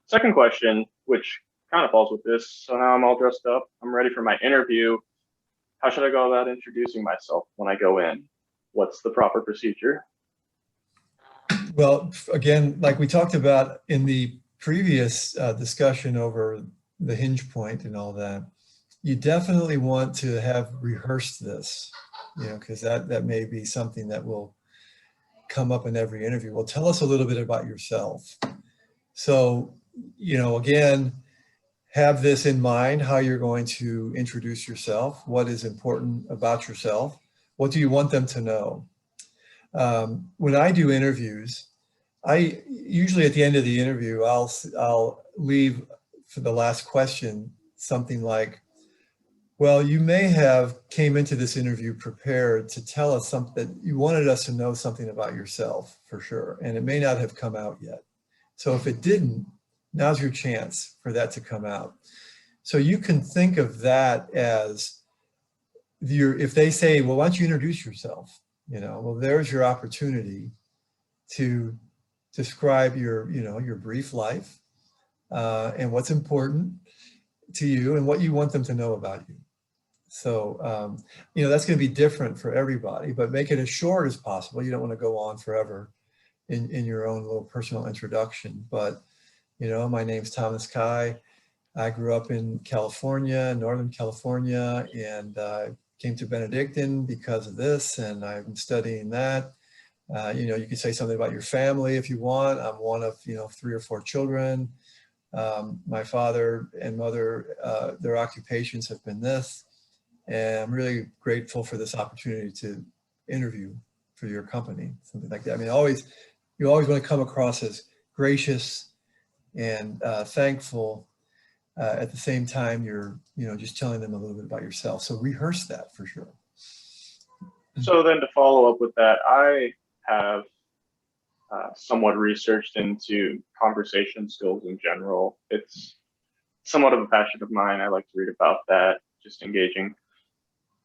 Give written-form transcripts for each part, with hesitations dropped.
Second question, which kind of falls with this. So now I'm all dressed up. I'm ready for my interview. How should I go about introducing myself when I go in? What's the proper procedure? Well, again, like we talked about in the previous discussion over the hinge point and all that, you definitely want to have rehearsed this, because that may be something that will come up in every interview. Well, tell us a little bit about yourself. So, again, have this in mind, how you're going to introduce yourself, what is important about yourself, what do you want them to know? When I do interviews, I usually at the end of the interview, I'll leave for the last question something like, well, you may have came into this interview prepared to tell us something, you wanted us to know something about yourself for sure, and it may not have come out yet. So if it didn't, now's your chance for that to come out. So you can think of that as if they say, well, why don't you introduce yourself? Well, there's your opportunity to describe your brief life and what's important to you and what you want them to know about you. So, that's going to be different for everybody, but make it as short as possible. You don't want to go on forever in your own little personal introduction. But, my name's Thomas Kai. I grew up in California, Northern California, and came to Benedictine because of this, and I've been studying that. You can say something about your family if you want. I'm one of, 3 or 4 children. My father and mother, their occupations have been this. And I'm really grateful for this opportunity to interview for your company, something like that. I mean, you always want to come across as gracious and thankful. At the same time, you're, just telling them a little bit about yourself. So rehearse that for sure. So then to follow up with that, I have somewhat researched into conversation skills in general. It's somewhat of a passion of mine. I like to read about that, just engaging.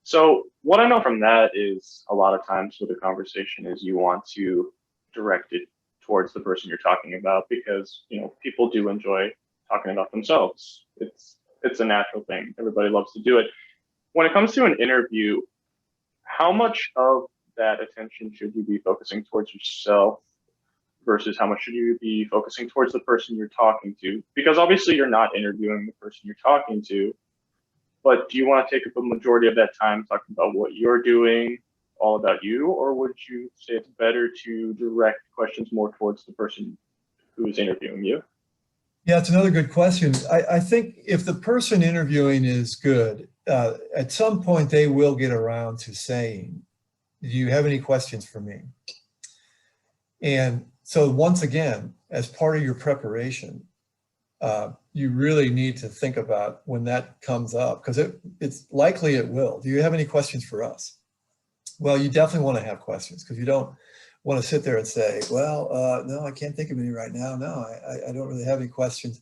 So what I know from that is a lot of times with a conversation is you want to direct it towards the person you're talking about because, people do enjoy talking about themselves. It's a natural thing. Everybody loves to do it. When it comes to an interview, how much of that attention should you be focusing towards yourself versus how much should you be focusing towards the person you're talking to? Because obviously you're not interviewing the person you're talking to, but do you want to take up a majority of that time talking about what you're doing, all about you, or would you say it's better to direct questions more towards the person who is interviewing you? Yeah, it's another good question. I think if the person interviewing is good, at some point they will get around to saying, do you have any questions for me? And so once again, as part of your preparation, you really need to think about when that comes up, because it's likely it will. Do you have any questions for us? Well, you definitely want to have questions because you don't want to sit there and say, well, no, I can't think of any right now. No, I don't really have any questions.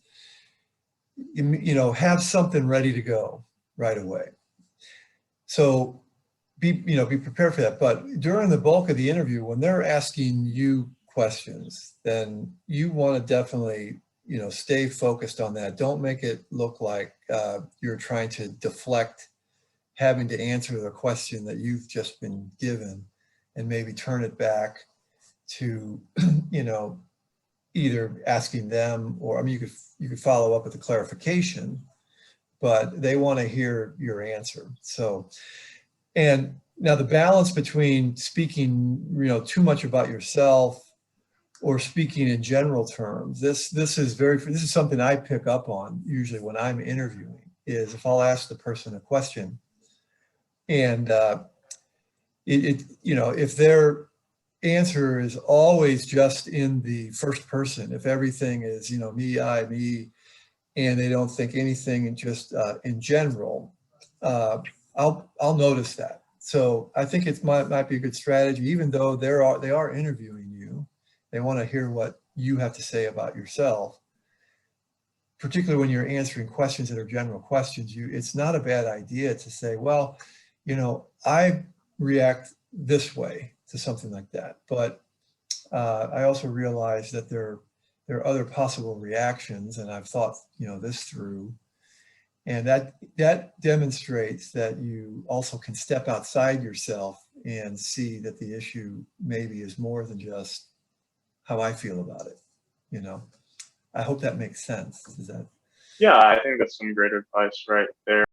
Have something ready to go right away. So be prepared for that. But during the bulk of the interview, when they're asking you questions, then you want to definitely, stay focused on that. Don't make it look like you're trying to deflect having to answer the question that you've just been given and maybe turn it back to, either asking them or, you could follow up with a clarification, but they want to hear your answer. So, and now the balance between speaking, too much about yourself or speaking in general terms, this is something I pick up on usually when I'm interviewing, is if I'll ask the person a question and if their answer is always just in the first person, if everything is, me, I, me, and they don't think anything in just in general, I'll notice that. So I think it might be a good strategy, even though they are interviewing you. They want to hear what you have to say about yourself, particularly when you're answering questions that are general questions. It's not a bad idea to say, well, I react this way to something like that, but I also realize that there there are other possible reactions, and I've thought, this through. And that demonstrates that you also can step outside yourself and see that the issue maybe is more than just how I feel about it. I hope that makes sense. Is that? Yeah, I think that's some great advice right there.